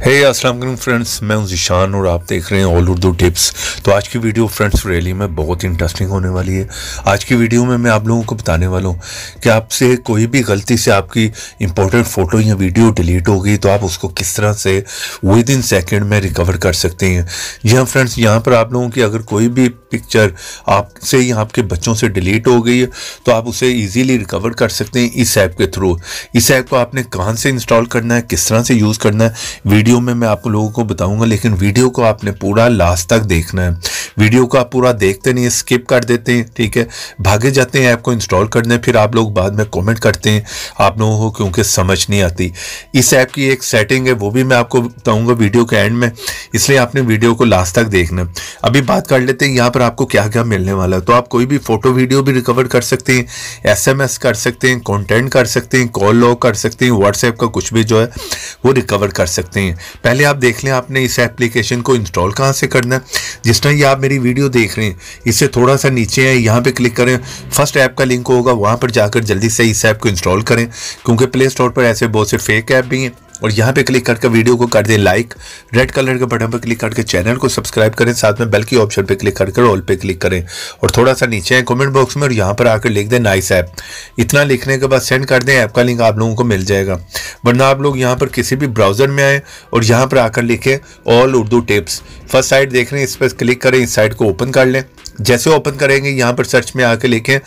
हे अस्सलाम वालेकुम फ्रेंड्स, मैं हूं ज़ीशान और आप देख रहे हैं ऑल उर्दू टिप्स। तो आज की वीडियो फ्रेंड्स रियली में बहुत इंटरेस्टिंग होने वाली है। आज की वीडियो में मैं आप लोगों को बताने वाला हूं कि आपसे कोई भी गलती से आपकी इंपॉर्टेंट फ़ोटो या वीडियो डिलीट हो गई तो आप उसको किस तरह से विद इन सेकेंड में रिकवर कर सकते हैं। जी हाँ फ्रेंड्स, यहाँ पर आप लोगों की अगर कोई भी पिक्चर आपसे या आपके बच्चों से डिलीट हो गई है तो आप उसे ईजीली रिकवर कर सकते हैं इस ऐप के थ्रू। इस ऐप को आपने कहाँ से इंस्टॉल करना है, किस तरह से यूज़ करना है, वीडियो में मैं आप लोगों को बताऊंगा, लेकिन वीडियो को आपने पूरा लास्ट तक देखना है। वीडियो को आप पूरा देखते नहीं है, स्किप कर देते हैं, ठीक है, भागे जाते हैं ऐप को इंस्टॉल करने, फिर आप लोग बाद में कमेंट करते हैं आप लोगों को क्योंकि समझ नहीं आती। इस ऐप की एक सेटिंग है, वो भी मैं आपको बताऊंगा वीडियो के एंड में, इसलिए आपने वीडियो को लास्ट तक देखना है। अभी बात कर लेते हैं यहाँ पर आपको क्या क्या मिलने वाला है। तो आप कोई भी फोटो वीडियो भी रिकवर कर सकते हैं, SMS कर सकते हैं, कंटेंट कर सकते हैं, कॉल लॉग कर सकते हैं, व्हाट्सएप का कुछ भी जो है वो रिकवर कर सकते हैं। पहले आप देख लें आपने इस एप्लीकेशन को इंस्टॉल कहाँ से करना है। जिस तरह ये आप मेरी वीडियो देख रहे हैं, इससे थोड़ा सा नीचे है, यहाँ पे क्लिक करें, फर्स्ट ऐप का लिंक होगा, वहाँ पर जाकर जल्दी से इस ऐप को इंस्टॉल करें, क्योंकि प्ले स्टोर पर ऐसे बहुत से फेक ऐप भी हैं। और यहाँ पे क्लिक करके वीडियो को कर दें लाइक, रेड कलर के बटन पर क्लिक करके चैनल को सब्सक्राइब करें, साथ में बेल की ऑप्शन पे क्लिक करके ऑल पे क्लिक करें और थोड़ा सा नीचे है कमेंट बॉक्स में और यहाँ पर आकर लिख दें नाइस ऐप। इतना लिखने के बाद सेंड कर दें, ऐप का लिंक आप लोगों को मिल जाएगा। वरना आप लोग यहाँ पर किसी भी ब्राउजर में आए और यहाँ पर आकर लिखें all Urdu tips, first sight देख रहे हैं, इस पर क्लिक करें, इस साइट को ओपन कर लें। जैसे ओपन करेंगे यहाँ पर सर्च में आके लिखें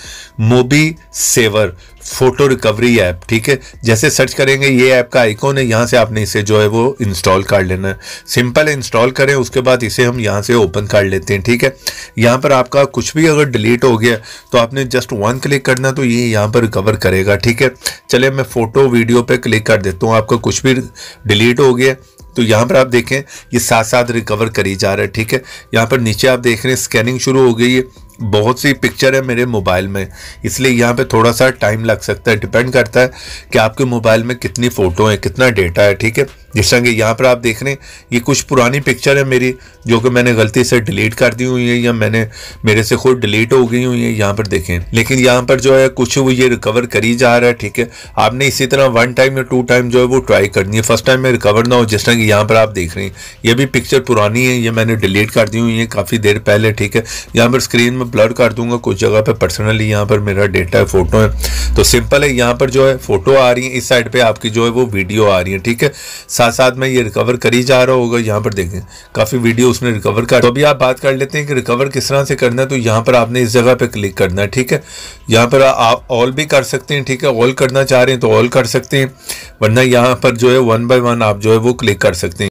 मोबी सेवर फोटो रिकवरी ऐप, ठीक है। जैसे सर्च करेंगे ये ऐप का आइकॉन है, यहाँ से आपने इसे जो है वो इंस्टॉल कर लेना है। सिंपल है, इंस्टॉल करें, उसके बाद इसे हम यहाँ से ओपन कर लेते हैं, ठीक है। यहाँ पर आपका कुछ भी अगर डिलीट हो गया तो आपने जस्ट वन क्लिक करना, तो ये यहाँ पर रिकवर करेगा, ठीक है। चलिए मैं फोटो वीडियो पे क्लिक कर देता हूँ। आपका कुछ भी डिलीट हो गया तो यहाँ पर आप देखें ये साथ साथ रिकवर करी जा रहा है, ठीक है। यहाँ पर नीचे आप देख रहे हैं स्कैनिंग शुरू हो गई है। बहुत सी पिक्चर है मेरे मोबाइल में, इसलिए यहाँ पे थोड़ा सा टाइम लग सकता है, डिपेंड करता है कि आपके मोबाइल में कितनी फ़ोटो है, कितना डेटा है, ठीक है। जिस तरह कि यहाँ पर आप देख रहे हैं ये कुछ पुरानी पिक्चर है मेरी, जो कि मैंने गलती से डिलीट कर दी हुई है या मेरे से खुद डिलीट हो गई हुई है, यहाँ पर देखें। लेकिन यहाँ पर जो है कुछ वो ये रिकवर करी जा रहा है, ठीक है। आपने इसी तरह 1 टाइम या 2 टाइम जो है वो ट्राई करनी है, फर्स्ट टाइम में रिकवर ना हो। जिस तरह कि यहाँ पर आप देख रहे हैं ये भी पिक्चर पुरानी है, ये मैंने डिलीट कर दी हुई है काफ़ी देर पहले, ठीक है। यहाँ पर स्क्रीन में ब्लर कर दूंगा, कुछ जगह पे पर्सनली यहाँ पर मेरा डेटा है, फोटो है, तो सिंपल है। यहाँ पर जो है फोटो आ रही है, इस साइड पे आपकी जो है वो वीडियो आ रही है, ठीक है। साथ साथ में ये रिकवर करी जा रहा होगा, यहाँ पर देखें काफी वीडियो उसने रिकवर कर। तो अभी आप बात कर लेते हैं कि रिकवर किस तरह से करना है। तो यहाँ पर आपने इस जगह पे क्लिक करना है, ठीक है। यहाँ पर आप ऑल भी कर सकते हैं, ठीक है। ऑल करना चाह रहे हैं तो ऑल कर सकते हैं, वरना यहाँ पर जो है 1 बाय 1 आप जो है वो क्लिक कर सकते हैं।